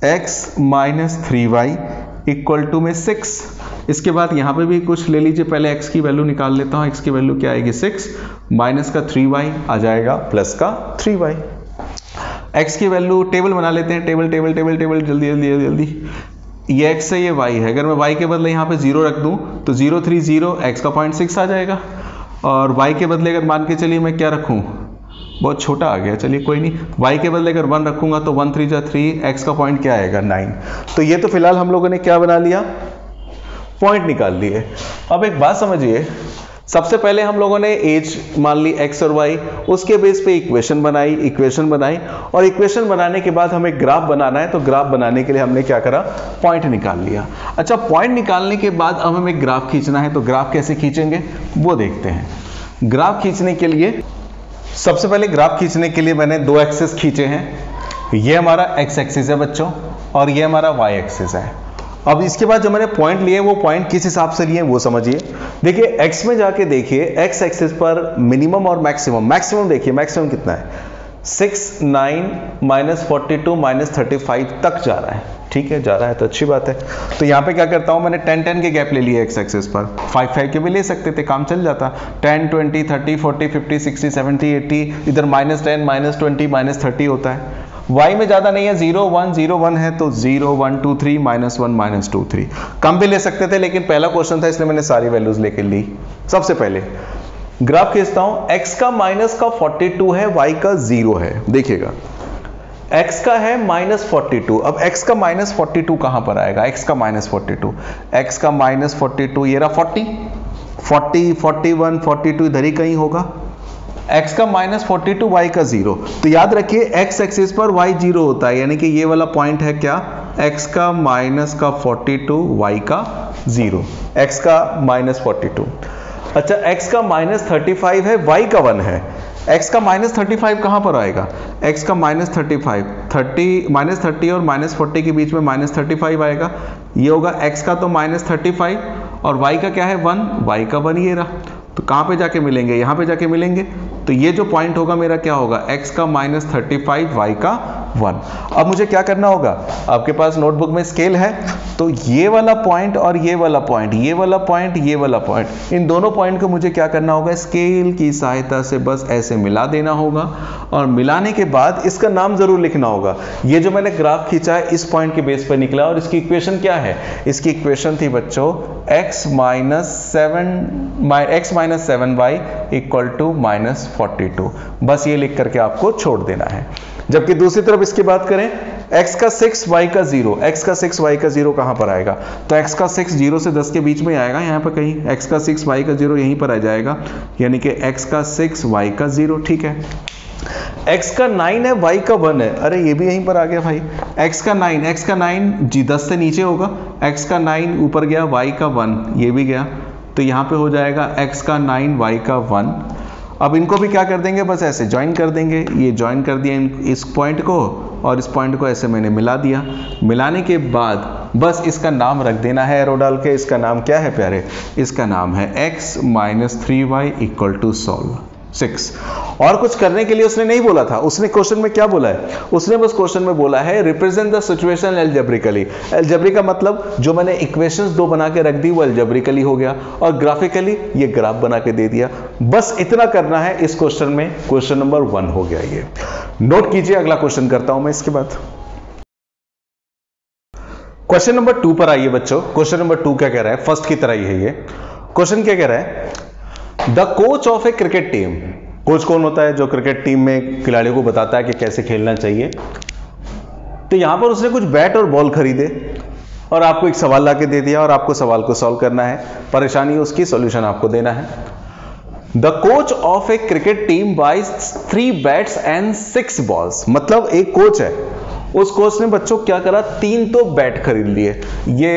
x minus 3y equal to में 6। इसके बाद यहां पे भी कुछ ले लीजिए, पहले x की वैल्यू निकाल लेता हूं, x की वैल्यू क्या आएगी 6, माइनस का 3y आ जाएगा प्लस का 3y। x की वैल्यू टेबल बना लेते हैं, टेबल जल्दी। ये x है, ये y है। अगर मैं y के बदले यहाँ पे 0 रख दूं तो 0 3 0, x का पॉइंट 6 आ जाएगा। और y के बदले अगर मान के चलिए मैं क्या रखूं, बहुत छोटा आ गया, चलिए कोई नहीं, y के बदले अगर 1 रखूंगा तो 1 3 जा 3, x का पॉइंट क्या आएगा 9। तो ये तो फिलहाल हम लोगों ने क्या बना लिया, पॉइंट निकाल लिए। अब एक बात समझिए, सबसे पहले हम लोगों ने एज मान ली x और y, उसके बेस पे इक्वेशन बनाई और इक्वेशन बनाने के बाद हमें ग्राफ बनाना है। तो ग्राफ बनाने के लिए हमने क्या करा, पॉइंट निकाल लिया। अच्छा, पॉइंट निकालने के बाद अब हमें ग्राफ खींचना है, तो ग्राफ कैसे खींचेंगे वो देखते हैं। ग्राफ खींचने के लिए सबसे पहले ग्राफ खींचने के लिए मैंने 2 एक्सिस खींचे हैं। ये हमारा x एक्सिस है बच्चों और ये हमारा y एक्सिस है। अब इसके बाद जो मैंने पॉइंट लिए वो पॉइंट किस हिसाब से लिए वो समझिए। देखिए x में जाके देखिए, x एक्सिस पर मिनिमम और मैक्सिमम देखिए, मैक्सिमम कितना है 6 9 माइनस 42 माइनस 35 तक जा रहा है। ठीक है, जा रहा है तो अच्छी बात है। तो यहाँ पे क्या करता हूँ, मैंने 10 10 के गैप ले लिए x एक्सिस पर, 5 5 के भी ले सकते थे, काम चल जाता। 10 20 30 40 50 60 70 80, इधर -10 -20 -30 होता है। y में ज्यादा नहीं है, 0 1 है तो 0 1 2 3 -1 -2 3, कम भी ले सकते थे लेकिन पहला क्वेश्चन था इसलिए मैंने सारी वैल्यूज लेके ली। सबसे पहले ग्राफ खींचता हूं, x का माइनस का 42 है, y का 0 है। देखिएगा x का है -42, अब x का -42 कहां पर आएगा? x का -42, x का -42 ये रहा 40, 41, 42 इधर ही कहीं होगा। x का -42, y का 0। तो याद रखिए x एक्सिस पर y 0 होता है, यानी कि ये वाला पॉइंट है क्या? x का -42, y का 0, x का -42। अच्छा x का -35 है, y का 1 है। x का -35 कहां पर आएगा? x का -35 -30 और -40 के बीच में -35 आएगा, ये होगा x का तो -35 और y का क्या है? 1, y का 1 ये रहा। तो कहां पे जाके मिलेंगे? यहां पे जाके मिलेंगे। तो ये जो पॉइंट होगा मेरा क्या होगा? x का -35, y का 1। अब मुझे क्या करना होगा? आपके पास नोटबुक में स्केल है, तो ये वाला पॉइंट और ये वाला पॉइंट, ये वाला पॉइंट, ये वाला पॉइंट, इन दोनों पॉइंट को मुझे क्या करना होगा? स्केल की सहायता से बस ऐसे मिला देना होगा, और मिलाने के बाद इसका नाम जरूर लिखना होगा। ये जो मैंने ग्राफ खींचा है इस पॉइंट के बेस पर निकला, और इसकी इक्वेशन क्या है? इसकी इक्वेशन थी बच्चों x - 7y = -42। बस ये लिख करके आपको छोड़ देना है। जबकि दूसरी तरफ इसकी बात करें, x का 6 y का 0, x का 6 y का 0 कहां पर आएगा? तो x का 6 0 से 10 के बीच में आएगा, यहां पर कहीं x का 6 y का 0 यहीं पर आ जाएगा, यानी कि x का 6 y का 0। ठीक है, x का 9 है, y का 1 है, अरे ये भी यहीं पर आ गया भाई। x का 9 जी 10 से नीचे होगा, x का 9 ऊपर गया, y का 1 ये भी गया, तो यहां पे हो जाएगा x का 9 y का 1। अब इनको भी क्या कर देंगे? बस ऐसे ज्वाइन कर देंगे, ये ज्वाइन कर दिया इस पॉइंट को, और इस पॉइंट को ऐसे मैंने मिला दिया। मिलाने के बाद बस इसका नाम रख देना है एरो डाल के। इसका नाम क्या है प्यारे? इसका नाम है x - 3y = 6। और कुछ करने के लिए उसने नहीं बोला था। उसने क्वेश्चन में क्या बोला है? उसने बस क्वेश्चन में बोला है रिप्रेजेंट द सिचुएशन एल्जेब्रिकली। एल्जेब्री का मतलब जो मैंने इक्वेशंस दो बना के रख दी वो एल्जेब्रिकली हो गया, और ग्राफिकली ये ग्राफ बना के दे दिया। बस इतना करना है इस क्वेश्चन में। क्वेश्चन नंबर 1 हो गया। ये नोट कीजिए, अगला क्वेश्चन करता हूं मैं इसके बाद। क्वेश्चन नंबर 2 पर आइए बच्चों। क्वेश्चन नंबर 2 क्या कह रहा है? फर्स्ट की तरह ही है ये क्वेश्चन। क्या कह रहा है? The coach of a cricket team. Coach कौन होता है? जो क्रिकेट टीम में खिलाड़ियों को बताता है कि कैसे खेलना चाहिए। तो यहां पर उसने कुछ बैट और बॉल खरीदे और आपको एक सवाल लाके दे दिया, और आपको सवाल को सॉल्व करना है। परेशानी उसकी, सॉल्यूशन आपको देना है। The coach of a cricket team buys 3 bats and 6 balls. मतलब एक कोच है, उस कोच ने बच्चों क्या करा? 3 तो बैट खरीद लिए। ये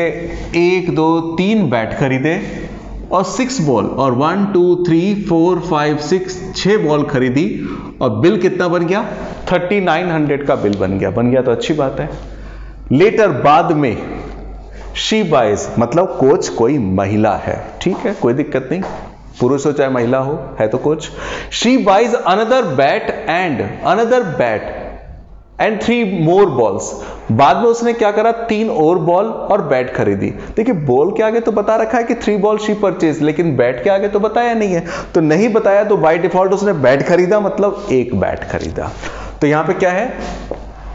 1 2 3 बैट खरीदे और 6 बॉल, और 1 2 3 4 5 6 बॉल खरीदी, और बिल कितना बन गया? 3900 का बिल बन गया तो अच्छी बात है। लेटर बाद में शी बाइज, मतलब कोच कोई महिला है, ठीक है, कोई दिक्कत नहीं, पुरुष हो चाहे महिला हो, है तो coach. She buys another bat and 3 more balls. बाद में उसने क्या करा? 3 और बॉल और बैट खरीदी। देखिए बॉल के आगे तो बता रखा है कि 3 बॉल शी परचेज, लेकिन बैट के आगे तो बताया नहीं है। तो नहीं बताया तो बाय डिफॉल्ट उसने बैट खरीदा, मतलब एक बैट खरीदा। तो यहां पे क्या है?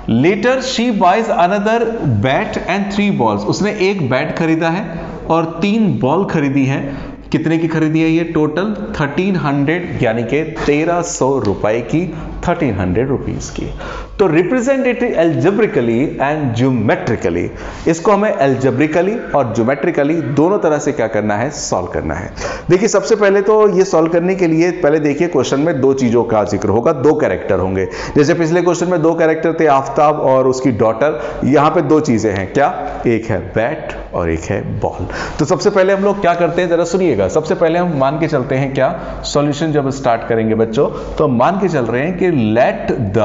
Later she buys another bat and 3 balls. उसने एक बैट खरीदा है और 3 बॉल खरीदी है। कितने की खरीदी है ये? टोटल 1300, यानी कि 1300 रुपए की, 1300 रुपीज की। तो represent it algebraically and geometrically. इसको हमें एल्जेब्रिकली और ज्योमेट्रिकली दोनों तरह से क्या करना है? सॉल्व करना है। देखिए सबसे पहले तो ये सॉल्व करने के लिए पहले देखिए क्वेश्चन में 2 चीजों का जिक्र होगा, 2 कैरेक्टर होंगे। जैसे पिछले क्वेश्चन में 2 कैरेक्टर थे, आफ्ताब और उसकी डॉटर। यहां पे 2 चीजें हैं, क्या? एक है बैट और एक है बॉल। तो सबसे पहले हम लोग क्या करते हैं जरा सुनिएगा। सबसे पहले हम मान के चलते हैं क्या? सॉल्यूशन जब स्टार्ट करेंगे बच्चों तो हम मान के चल रहे हैं कि लेट द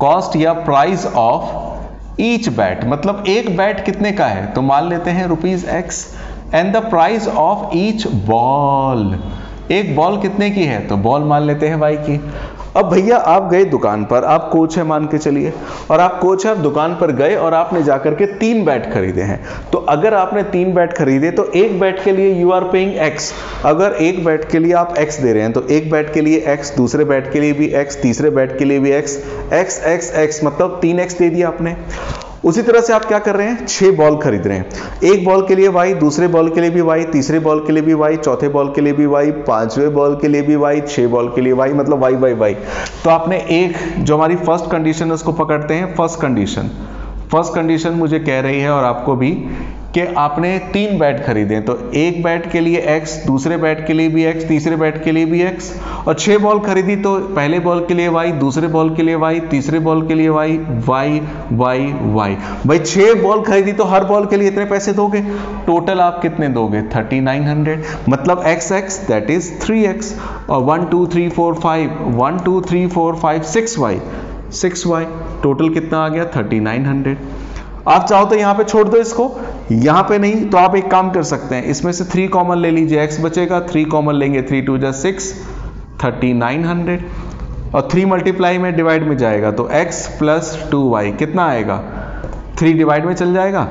कॉस्ट या प्राइस ऑफ ईच बैट, मतलब एक बैट कितने का है? तो मान लेते हैं ₹X, and the price of each ball, एक बॉल कितने की है? तो बॉल मान लेते हैं Y की। अब भैया आप गए दुकान पर, आप कोच है मान के चलिए, और आप कोच है, आप दुकान पर गए और आपने जाकर के 3 बैट खरीदे हैं। तो अगर आपने 3 बैट खरीदे तो एक बैट के लिए यू आर पेइंग X। अगर एक बैट के लिए आप X दे रहे हैं तो एक बैट के लिए X, दूसरे बैट के लिए भी X, तीसरे बैट के लिए भी X, X, X, X, मतलब 3X दे दिया आपने। उसी तरह से आप क्या कर रहे हैं, 6 बॉल खरीद रहे हैं, एक बॉल के लिए वाई, दूसरे बॉल के लिए भी वाई, तीसरे बॉल के लिए भी वाई, चौथे बॉल के लिए भी वाई, पांचवें बॉल के लिए भी वाई, 6 बॉल के लिए वाई, मतलब वाई वाई वाई। तो आपने एक, जो हमारी फर्स्ट कंडीशन है उसको पकड़ते हैं। फर्स्ट कंडीशन मुझे कह रही है और आपको भी कि आपने 3 बैट खरीदे, तो एक बैट के लिए x, दूसरे बैट के लिए भी x, तीसरे बैट के लिए भी x, और 6 बॉल खरीदी तो पहले बॉल के लिए y, दूसरे बॉल के लिए y, तीसरे बॉल के लिए y, y y y। भाई 6 बॉल खरीदी तो हर बॉल के लिए इतने पैसे दोगे, टोटल आप कितने दोगे, 3900, मतलब xx दैट इज 3x, और 1 2 3 4 5 1 2 3 4 5 6y, टोटल कितना आ गया, 3900। आप चाहो तो यहां पे छोड़ दो इसको, यहां पे नहीं तो आप एक काम कर सकते हैं, इसमें से 3 कॉमन ले लीजिए, x बचेगा, 3 कॉमन लेंगे, 3 2 जा 6, 3900, और 3 मल्टीप्लाई में डिवाइड में जाएगा तो x प्लस 2y कितना आएगा, 3 डिवाइड में चल जाएगा,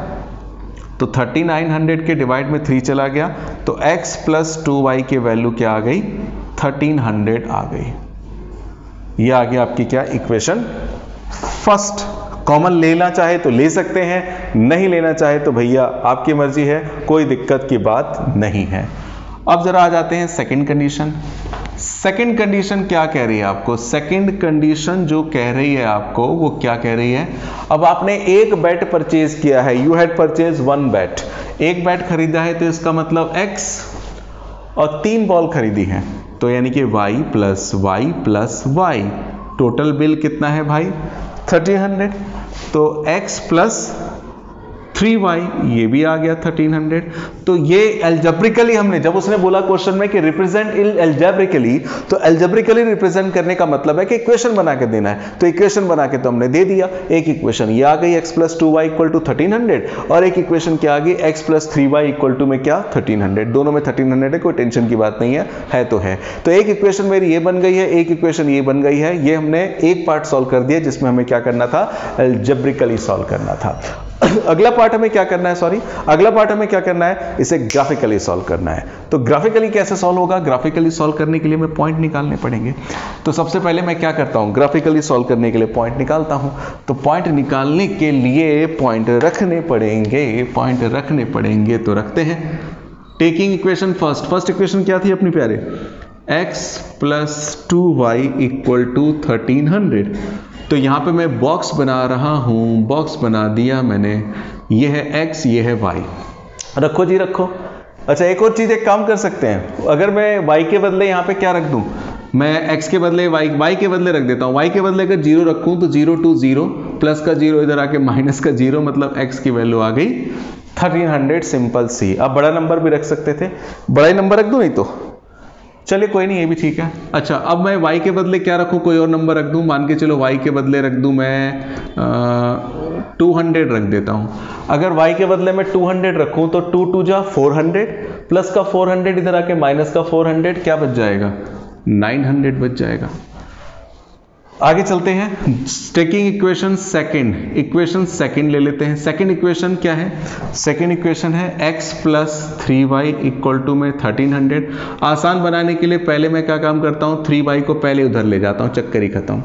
तो 3900 के डिवाइड में 3 चला गया, तो x प्लस 2y की वैल्यू क्या आ गई, 1300 आ गई। ये आ गया आपकी क्या, इक्वेशन फर्स्ट। कॉमन लेना चाहे तो ले सकते हैं, नहीं लेना चाहे तो भैया आपकी मर्जी है, कोई दिक्कत की बात नहीं है। अब जरा आ जाते हैं सेकंड कंडीशन। सेकंड कंडीशन क्या कह रही है आपको, सेकंड कंडीशन जो कह रही है आपको वो क्या कह रही है, अब आपने एक बैट परचेज किया है, यू हैड परचेज 1 बैट, एक बैट खरीदा है तो इसका मतलब x, और 3 बॉल खरीदी है तो यानी कि y plus y, total bill कितना है भाई, 1300, तो x प्लस 3y ये भी आ गया 1300। तो ये एल्जेब्रिकली हमने, जब उसने बोला क्वेश्चन में कि रिप्रेजेंट एल्जेब्रिकली, तो एल्जेब्रिकली रिप्रेजेंट करने का मतलब है कि इक्वेशन बना के देना है, तो इक्वेशन बना के तो हमने दे दिया। एक इक्वेशन ये आ गई x plus 2y equal to 1300, और एक इक्वेशन क्या आ गई x plus 3y equal to में क्या, 1300, दोनों में 1300 है, कोई टेंशन की बात नहीं है तो है। तो एक इक्वेशन मेरी ये बन गई है, एक इक्वेशन ये बन गई है, ये हमने एक पार्ट सॉल्व कर दिया जिसमें हमें क्या करना था, एल्जेब्रिकली सॉल्व करना था। अगला पार्ट हमें क्या करना है, अगला पार्ट हमें क्या करना है, इसे ग्राफिकली सॉल्व करना है। तो ग्राफिकली कैसे सॉल्व होगा, ग्राफिकली सॉल्व करने के लिए हमें पॉइंट निकालने पड़ेंगे। तो सबसे पहले मैं क्या करता हूं, ग्राफिकली सॉल्व करने के लिए पॉइंट निकालता हूं। तो पॉइंट निकालने के लिए पॉइंट रखने पड़ेंगे, तो रखते हैं। टेकिंग इक्वेशन फर्स्ट इक्वेशन क्या थी अपनी प्यारे, x plus 2y equal to 1300। तो यहां पे मैं बॉक्स बना रहा हूं, बॉक्स बना दिया मैंने, ये है x, ये है y, रखो जी रखो। अच्छा एक और चीज, एक काम कर सकते हैं, अगर मैं y के बदले यहां पे क्या रख दूं, मैं x के बदले y के बदले रख देता हूं। y के बदले अगर 0 रखूं तो 0 2 0, प्लस का 0 इधर आके माइनस का 0, मतलब x की वैल्यू आ गई 1300, सिंपल सी। आप बड़ा नंबर भी रख सकते थे, बड़ा ही नंबर रख दूं, नहीं तो चलिए कोई नहीं, ये भी ठीक है। अच्छा अब मैं y के बदले क्या रखूं, कोई और नंबर रख दूं, मान के चलो y के बदले रख दूं मैं 200 रख देता हूं। अगर y के बदले मैं 200 रखूं तो 2 2 जा 400, प्लस का 400 इधर आके माइनस का 400, क्या बच जाएगा, 900 बच जाएगा। आगे चलते हैं, टेकिंग इक्वेशन सेकंड ले लेते हैं। सेकंड इक्वेशन क्या है, सेकंड इक्वेशन है x plus 3y equal to में 1300। आसान बनाने के लिए पहले मैं क्या काम करता हूं, 3y को पहले उधर ले जाता हूं, चक्कर ही खत्म।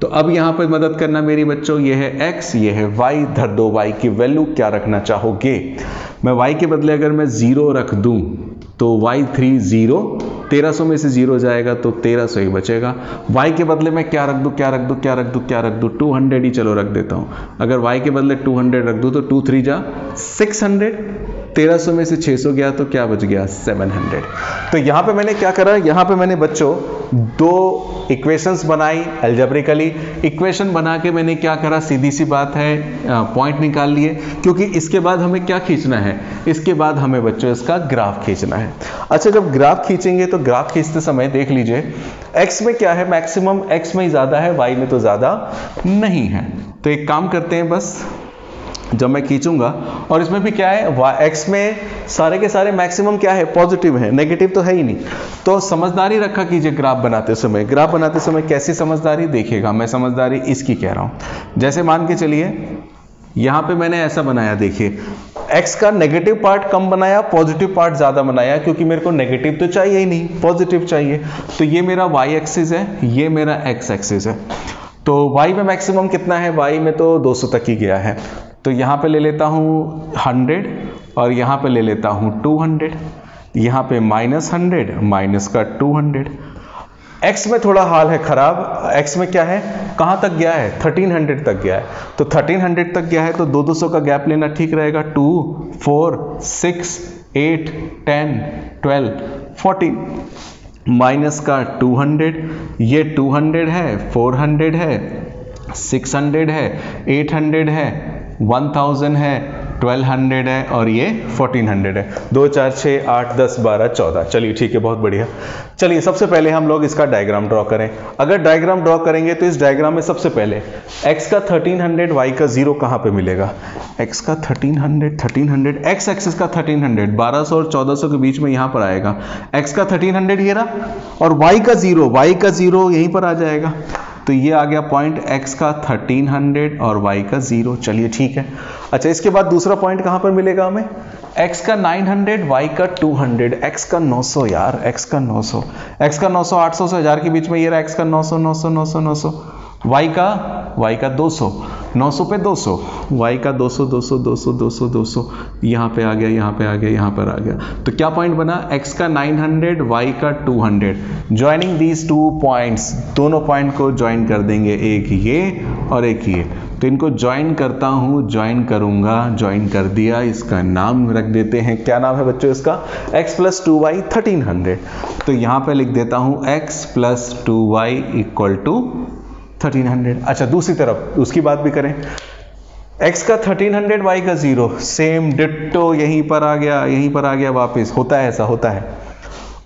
तो अब यहां पर मदद करना मेरी बच्चों, ये है x, ये है y, धर दो y की वैल्यू, क्या रखना चाहोगे। मैं y के बदले अगर मैं 0 रख दूं तो y3 0, 1300 में से 0 जाएगा तो 1300 ही बचेगा। y के बदले मैं क्या रख दूं, 200 ही चलो रख देता हूं। अगर y के बदले 200 रख दूं तो 2 3 जा 600, 1300 में से 600 गया तो क्या बच गया, 700। तो यहां पे मैंने क्या करा, यहां पे मैंने बच्चों 2 इक्वेशंस बनाई एल्जेब्रिकली। इक्वेशन बना के मैंने क्या करा, सीधी सी बात है, पॉइंट निकाल लिए, क्योंकि इसके बाद हमें क्या खींचना है, इसके बाद हमें बच्चों इसका ग्राफ खींचना है। अच्छा जब ग्राफ खींचेंगे तो ग्राफ खींचते समय देख लीजिए x में क्या है, मैक्सिमम x में ही ज्यादा है, y में तो ज्यादा नहीं है। तो एक काम करते हैं, बस जब मैं खींचूंगा, और इसमें भी क्या है, x में सारे के सारे मैक्सिमम क्या है, पॉजिटिव है, नेगेटिव तो है ही नहीं। तो समझदारी रखा कीजिए ग्राफ बनाते समय। ग्राफ बनाते समय कैसी समझदारी, देखिएगा मैं समझदारी इसकी कह रहा हूं। जैसे मान के चलिए यहां पे मैंने ऐसा बनाया, देखिए x का नेगेटिव पार्ट कम बनाया, पॉजिटिव पार्ट ज्यादा बनाया, क्योंकि मेरे को नेगेटिव तो चाहिए ही नहीं, पॉजिटिव चाहिए। तो ये मेरा y एक्सिस है, ये मेरा x एक्सिस है। तो y में मैक्सिमम कितना है, y में तो 200 तक ही गया है। तो यहाँ पे ले लेता हूँ 100 और यहाँ पे ले लेता हूँ 200, यहाँ पे -100 माइनस का 200। x में थोड़ा हाल है खराब, x में क्या है, कहाँ तक गया है, 1300 तक गया है। तो 1300 तक गया है तो 200 का गैप लेना ठीक रहेगा। 2, 4, 6, 8, 10, 12, 14 माइनस का 200, ये 200 है, 400 है, 600 है, 800 है, 1000 है, 1200 है और ये 1400 है। 2, 4, 6, 8, 10, 12, 14। चलिए ठीक है, बहुत बढ़िया। चलिए सबसे पहले हम लोग इसका डायग्राम ड्रॉ करें। अगर डायग्राम ड्रॉ करेंगे तो इस डायग्राम में सबसे पहले x का 1300, y का 0 कहाँ पे मिलेगा, x का 1300, x एक्सिस का 1300, 1200 और 1400 के बीच में यहाँ पर आएगा। x का 1300 ये रहा और y का 0 यहीं पर आ जाएगा। तो ये आ गया पॉइंट, x का 1300 और y का 0। चलिए ठीक है। अच्छा, इसके बाद दूसरा पॉइंट कहाँ पर मिलेगा हमें, x का 900, y का 200, x का 900 यार, x का 900, 800 से 1000 के बीच में ये रहा, x का 900, 900, 900, 900, y का 200, 900 पे 200, y का 200, 200, 200, 200, 200, यहाँ पे आ गया, यहाँ पे आ गया, यहाँ पर आ गया। तो क्या पॉइंट बना, x का 900, y का 200। ज्वाइनिंग दीज 2 पॉइंट्स, दोनों पॉइंट को ज्वाइन कर देंगे, एक ये और एक ये। तो इनको ज्वाइन करता हूँ, ज्वाइन करूँगा, ज्वाइन कर दिया। इसका नाम रख देते हैं, क्या नाम है बच्चों इसका, x + 2y 1300। तो यहाँ पे लिख देता हूँ x + 2y = 1300। अच्छा, दूसरी तरफ उसकी बात भी करें, x का 1300, y का 0, सेम डिट्टो यहीं पर आ गया वापस, होता है ऐसा, होता है।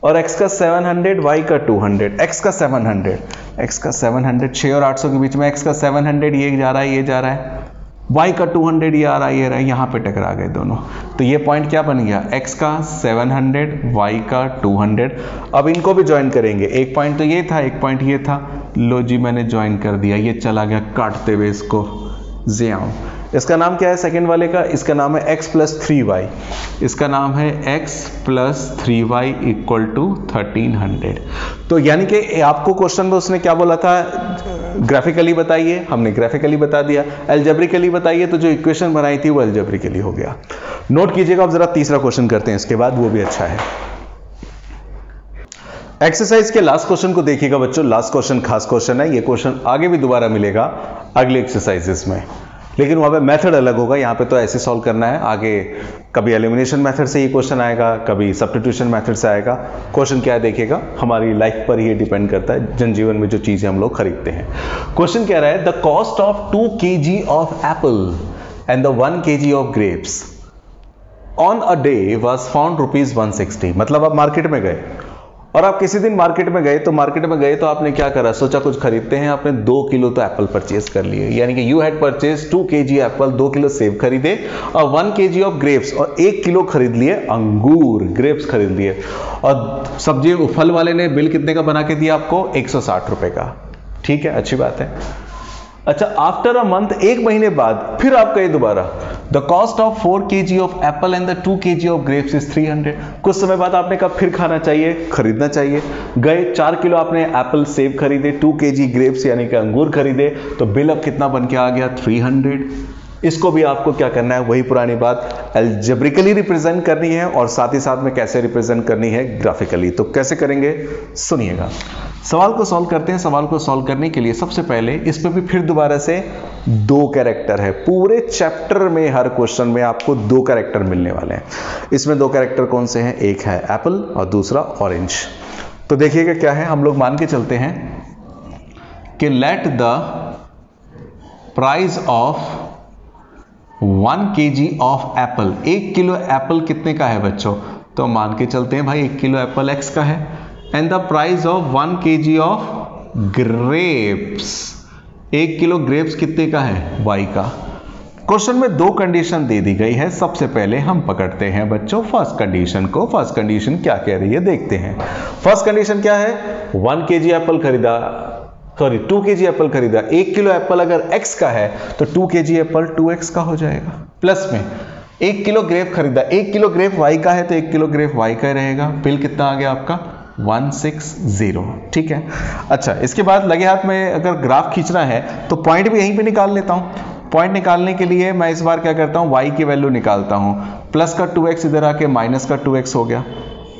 और x का 700, y का 200, x का 700, 6 और 800 के बीच में x का 700, ये जा रहा है, ये जा रहा है, y का 200 ये आ रहा है, ये रहा है, यहाँ पे टकरा गए दोनों। तो ये पॉइंट क्या बन गया, x का 700, y का 200। अब इनको भी ज्वाइन करेंगे, एक पॉइंट तो ये था, एक पॉइंट ये था, लो जी मैंने ज्वाइन कर दिया, ये चला गया काटते हुए इसको, ज़्याओ। इसका नाम क्या है सेकंड वाले का, इसका नाम है x + 3y, इसका नाम है x + 3y = 1300। तो यानी कि आपको क्वेश्चन में उसने क्या बोला था, ग्राफिकली बताइए, हमने ग्राफिकली बता दिया, एल्जेब्रिकली बताइए, तो जो इक्वेशन बनाई थी वो एल्जेब्रिकली हो गया। नोट कीजिएगा। अब जरा तीसरा क्वेश्चन करते हैं इसके बाद, वो भी अच्छा है। एक्सरसाइज के लास्ट क्वेश्चन को देखिएगा बच्चों, लास्ट क्वेश्चन खास क्वेश्चन है, ये क्वेश्चन आगे भी दोबारा मिलेगा अगले एक्सरसाइजेस में, लेकिन वहाँ पे मेथड अलग होगा। यहाँ पे तो ऐसे सॉल्व करना है, आगे कभी एलिमिनेशन मेथड से ये क्वेश्चन आएगा, कभी सब्स्टिट्यूशन मेथड से आएगा। क्वेश्चन क्या है देखिएगा, हमारी लाइफ पर ही डिपेंड करता है, जनजीवन में जो चीजें हम लोग खरीदते हैं। क्वेश्चन कह रहा है, the cost of 2 kg of Apple and the 1 kg of grapes on a day was found ₹160। मतलब आप मार्केट में गए और आप किसी दिन मार्केट में गए, तो आपने क्या करा, सोचा कुछ खरीदते हैं, आपने 2 किलो तो एप्पल परचेज कर लिए, यानी कि you had purchase 2 kg Apple, 2 kilo सेब खरीदे, और 1 kg ऑफ ग्रेप्स, और 1 किलो खरीद लिए अंगूर, ग्रेप्स खरीद लिए। और सब्जी फल वाले ने बिल कितने का बना के दिया आपको, 160 रुपए का। ठीक है, अच्छी बात है। अच्छा, आफ्टर अ मंथ, 1 महीने बाद फिर आप गए दोबारा, the cost of 4 kg of Apple and the 2 kg of grapes is 300। कुछ समय बाद आपने कहा फिर खाना चाहिए, खरीदना चाहिए, गए 4 किलो आपने एप्पल सेब खरीदे, 2 kg ग्रेप्स यानी कि अंगूर खरीदे, तो बिल अब कितना बन के आ गया, 300। इसको भी आपको क्या करना है, वही पुरानी बात, अलजेब्रिकली रिप्रेजेंट करनी है, और साथ ही साथ में कैसे रिप्रेजेंट करनी है, ग्राफिकली। तो कैसे करेंगे, सुनिएगा। सवाल को सॉल्व करते हैं। सवाल को सॉल्व करने के लिए सबसे पहले इस पे भी फिर दोबारा से 2 कैरेक्टर है, पूरे चैप्टर में हर क्वेश्चन में आपको 2 कैरेक्टर मिलने वाले हैं। इसमें 2 कैरेक्टर कौन से हैं, एक है एप्पल और दूसरा ऑरेंज। तो देखिएगा क्या है, हम लोग मान के चलते हैं कि let the price of 1 kg of Apple, 1 kilo Apple कितने का है बच्चों, तो मान के चलते हैं भाई 1 किलो एप्पल x का है, and the price of 1 kg of grapes, 1 kilo grapes कितने का है, y का। क्वेश्चन में 2 कंडीशन दे दी गई है। सबसे पहले हम पकड़ते हैं बच्चों फर्स्ट कंडीशन को। फर्स्ट कंडीशन क्या कह रही है देखते हैं। फर्स्ट कंडीशन क्या है, 1 kg एप्पल खरीदा, सॉरी 2 kg एप्पल खरीदा, 1 किलो एप्पल अगर x का है तो 2 kg एप्पल 2x का हो जाएगा, प्लस में 1 किलो ग्रेप खरीदा, 1 किलो ग्रेप y का है तो 1 किलो ग्रेप y का रहेगा। बिल कितना आ गया आपका, 160। ठीक है। अच्छा, इसके बाद लगे हाथ में अगर ग्राफ खींचना है तो पॉइंट भी यहीं पे निकाल लेता हूं। पॉइंट निकालने के लिए मैं इस बार क्या करता हूँ, y की वैल्यू निकालता हूँ। प्लस का 2x इधर आके माइनस का 2x हो गया।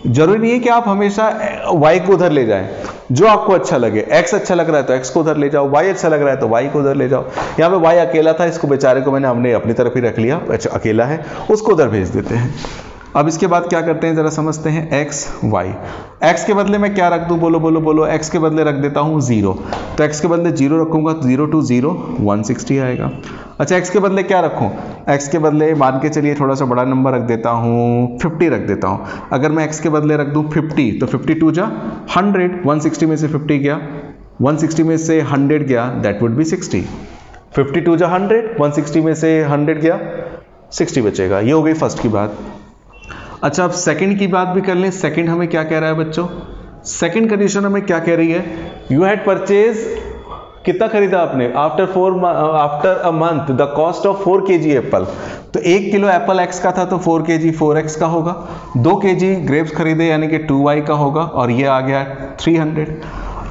जरूरी नहीं है कि आप हमेशा y को उधर ले जाएं, जो आपको अच्छा लगे। x अच्छा लग रहा है तो x को उधर ले जाओ, y अच्छा लग रहा है तो y को उधर ले जाओ। यहाँ पे y अकेला था, इसको बेचारे को हमने अपनी तरफ ही रख लिया, अच्छा अकेला है, उसको उधर भेज देते हैं। अब इसके बाद क्या करते हैं जरा समझते हैं, x y। x के बदले में क्या रख दूं, बोलो बोलो बोलो। x के बदले रख देता हूं 0, तो x के बदले 0 रखूंगा तो 0 2 0 160 आएगा। अच्छा x के बदले क्या रखूं, x के बदले मान के चलिए थोड़ा सा बड़ा नंबर रख देता हूं, 50 रख देता हूं। अगर मैं x के बदले रख दूं 50 तो 52 जा 100, 160 में से 50 गया, 160 में से 100 गया, दैट वुड बी 60। 52 जा 100, 160 में से 100 गया, 60 बचेगा। ये हो गई फर्स्ट की बात। अच्छा अब सेकंड की बात भी कर लें। सेकंड हमें क्या कह रहा है बच्चों, सेकंड कंडीशन हमें क्या कह रही है, यू हैड परचेज, कितना खरीदा आपने, after a month the cost of 4 kg Apple. तो 1 किलो एप्पल x का था तो 4 kg 4x का होगा। 2 kg ग्रेप्स खरीदे यानी कि 2y का होगा, और ये आ गया 300।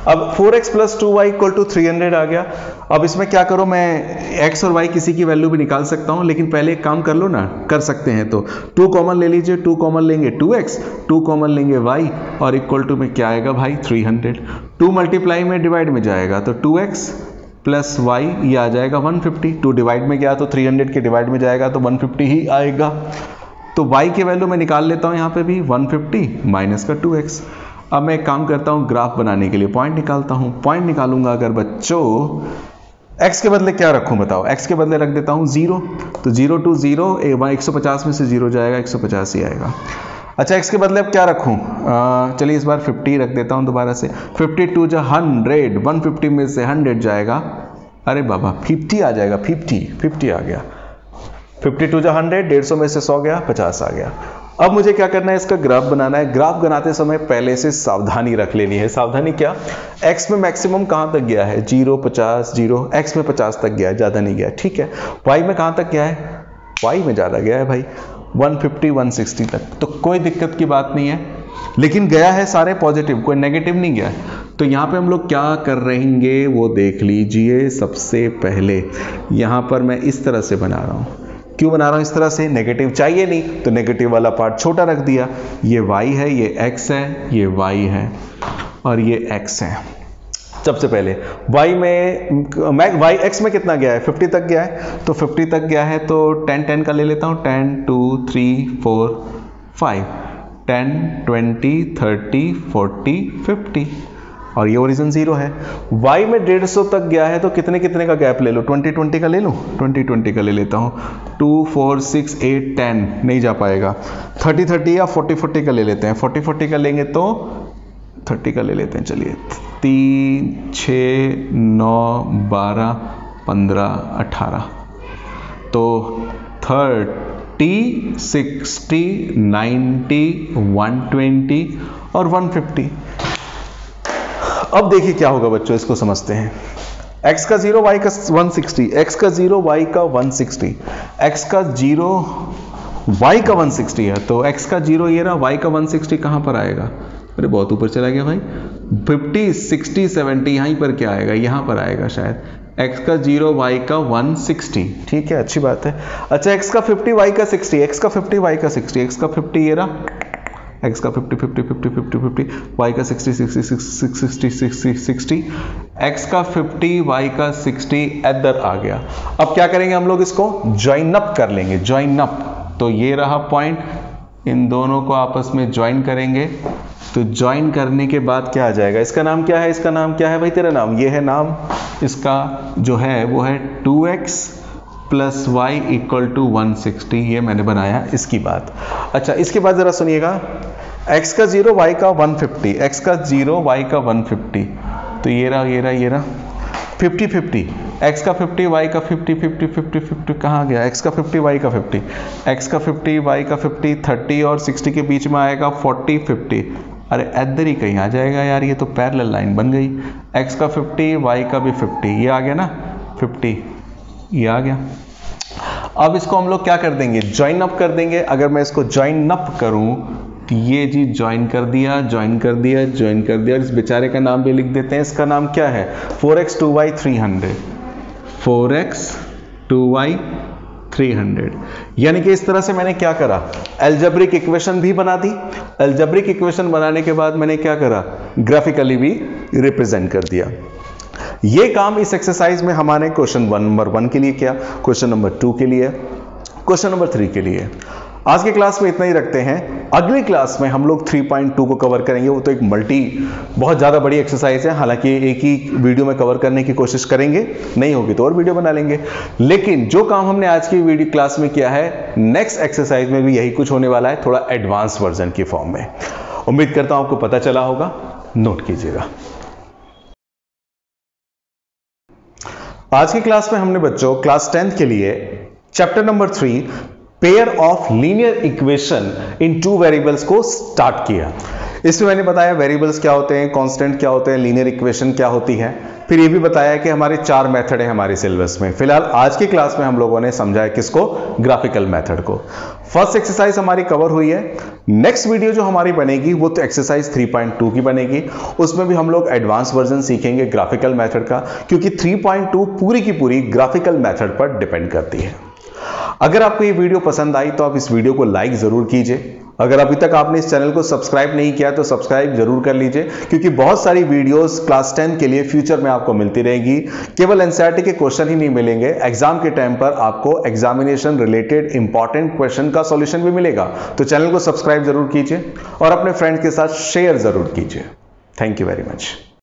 अब 4x plus 2y equal to 300 आ गया। अब इसमें क्या करो, मैं x और y किसी की वैल्यू भी निकाल सकता हूं, लेकिन पहले एक काम कर लो ना, कर सकते हैं तो 2 कॉमन ले लीजिए, 2 कॉमन लेंगे 2x, 2 कॉमन लेंगे y, और इक्वल टू में क्या आएगा भाई 300। 2 मल्टीप्लाई में डिवाइड में जाएगा तो 2x प्लस y ये आ जाएगा 150। 2 डिवाइड में गया तो 300 के डिवाइड में जाएगा तो 150 ही आएगा। तो y की वैल्यू मैं निकाल लेता हूं यहाँ पे भी 150 माइनस का 2x। अब मैं एक काम करता हूं, ग्राफ बनाने के लिए पॉइंट निकालता हूं। पॉइंट निकालूंगा अगर बच्चों, x के बदले क्या रखूं बताओ, x के बदले रख देता हूं 0, तो 0 2 0, 150 में से 0 जाएगा 150 ही आएगा। अच्छा x के बदले अब क्या रखूं, चलिए इस बार 50 रख देता हूं दोबारा से। 52 जा 100, 150 में से 100 जाएगा, अरे बाबा 50 आ जाएगा, 50 आ गया। 52 जा 100, 150 में से 100 गया, 50 आ गया। अब मुझे क्या करना है, इसका ग्राफ बनाना है। ग्राफ बनाते समय पहले से सावधानी रख लेनी है। सावधानी क्या, x में मैक्सिमम कहां तक गया है, 0 50 0, x में 50 तक गया है, ज्यादा नहीं गया, ठीक है। y में कहां तक गया है, y में ज्यादा गया है भाई, 150 160 तक, तो कोई दिक्कत की बात नहीं है, लेकिन गया है सारे पॉजिटिव, कोई नेगेटिव नहीं गया है। तो यहाँ पे हम लोग क्या कर रहेंगे वो देख लीजिए। सबसे पहले यहाँ पर मैं इस तरह से बना रहा हूँ। क्यों बना रहा हूं इस तरह से, नेगेटिव चाहिए नहीं तो नेगेटिव वाला पार्ट छोटा रख दिया। ये y है, ये x है, ये y है और ये x है। सबसे पहले y में y x में कितना गया है, 50 तक गया है, तो 50 तक गया है तो 10 10 का ले लेता हूं, 10 2 3 4 5, 10 20 30 40 50, और ये ओरिजिन 0 है। y में 150 तक गया है तो कितने कितने का गैप ले लो, 20 20 का ले लो, 20 20 का ले लेता हूँ। 2 4 6 8 10 नहीं जा पाएगा, 30 30 या 40 40 का ले लेते हैं। 40 40 का लेंगे तो 30 का ले लेते हैं, चलिए 3 6 9 12 15 18, तो 30 60 90 120 और 150। अब देखिए क्या होगा बच्चों, इसको समझते हैं। x का 0 y का 160, x का 0 y का 160, x का 0 y का 160 है, तो x का 0 ये रहा, y का 160 कहाँ पर आएगा, अरे बहुत ऊपर चला गया भाई, 50 60 70 यहीं पर क्या आएगा, यहाँ पर आएगा शायद। x का 0 y का 160, ठीक है, अच्छी बात है। अच्छा x का 50 y का 60, x का 50 y का 60, x का 50 ये रहा, x का 50 50 50 50 50, y का 60 60 60 60 60 60, x का 50 y का 60 इधर आ गया। अब क्या करेंगे हम लोग, इसको ज्वाइन अप कर लेंगे, ज्वाइन अप। तो ये रहा पॉइंट, इन दोनों को आपस में ज्वाइन करेंगे, तो ज्वाइन करने के बाद क्या आ जाएगा, इसका नाम क्या है, इसका नाम क्या है भाई, तेरा नाम, ये है नाम, इसका जो है वो है 2x plus Y equal to 160, ये मैंने बनाया इसकी बात। अच्छा इसके बाद जरा सुनिएगा, x का 0 y का 150, x का 0 y का 150, तो ये रहा ये रहा ये रहा 50 50, x का 50 y का 50 50 50 50 कहाँ गया, x का 50 y का 50, x का 50 y का 50, 30 और 60 के बीच में आएगा 40 50, अरे इधर ही कहीं आ जाएगा यार, ये तो पैरेलल लाइन बन गई। x का 50 y का भी 50, ये आ गया ना 50, ये आ गया। अब इसको हम लोग क्या कर देंगे, ज्वाइन अप कर देंगे। अगर मैं इसको ज्वाइन अप करूं तो ये जी ज्वाइन कर दिया, ज्वाइन कर दिया, ज्वाइन कर दिया, और इस बेचारे का नाम भी लिख देते हैं। इसका नाम क्या है, 4x 2y 300, 4x 2y 300। यानी कि इस तरह से मैंने क्या करा, अलजेब्रिक इक्वेशन भी बना दी। अलजेब्रिक इक्वेशन बनाने के बाद मैंने क्या करा, ग्राफिकली भी रिप्रेजेंट कर दिया। ये काम इस एक्सरसाइज में हमारे क्वेश्चन नंबर 1 के लिए किया, क्वेश्चन नंबर 2 के लिए, क्वेश्चन नंबर 3 के लिए। आज के क्लास में इतना ही रखते हैं। अगली क्लास में हम लोग 3.2 को कवर करेंगे। वो तो एक बहुत ज़्यादा बड़ी एक्सरसाइज है, हालांकि एक ही वीडियो में कवर करने की कोशिश करेंगे, नहीं होगी तो और वीडियो बना लेंगे। लेकिन जो काम हमने आज की वीडियो क्लास में किया है, नेक्स्ट एक्सरसाइज में भी यही कुछ होने वाला है, थोड़ा एडवांस वर्जन की फॉर्म में। उम्मीद करता हूं आपको पता चला होगा, नोट कीजिएगा। आज की क्लास में हमने बच्चों क्लास 10th के लिए chapter number 3 pair of linear equation in 2 variables को स्टार्ट किया। इसमें मैंने बताया वेरिएबल्स क्या होते हैं, कांस्टेंट क्या होते हैं, लीनियर इक्वेशन क्या होती है। फिर ये भी बताया कि हमारे 4 मेथड है हमारे सिलेबस में। फिलहाल आज की क्लास में हम लोगों ने समझा किसको, ग्राफिकल मेथड को। फर्स्ट एक्सरसाइज हमारी कवर हुई है। नेक्स्ट वीडियो जो हमारी बनेगी वो तो एक्सरसाइज 3.2 की बनेगी। उसमें भी हम लोग एडवांस वर्जन सीखेंगे ग्राफिकल मेथड का, क्योंकि 3.2 पूरी की पूरी ग्राफिकल मेथड पर डिपेंड करती है। अगर आपको ये वीडियो पसंद आई तो आप इस वीडियो को लाइक जरूर कीजिए। अगर अभी तक आपने इस चैनल को सब्सक्राइब नहीं किया तो सब्सक्राइब जरूर कर लीजिए, क्योंकि बहुत सारी वीडियोस क्लास 10 के लिए फ्यूचर में आपको मिलती रहेगी। केवल एनसीईआरटी के क्वेश्चन ही नहीं मिलेंगे, एग्जाम के टाइम पर आपको एग्जामिनेशन रिलेटेड इंपॉर्टेंट क्वेश्चन का सॉल्यूशन भी मिलेगा। तो चैनल को सब्सक्राइब जरूर कीजिए और अपने फ्रेंड्स के साथ शेयर जरूर कीजिए। Thank you very much.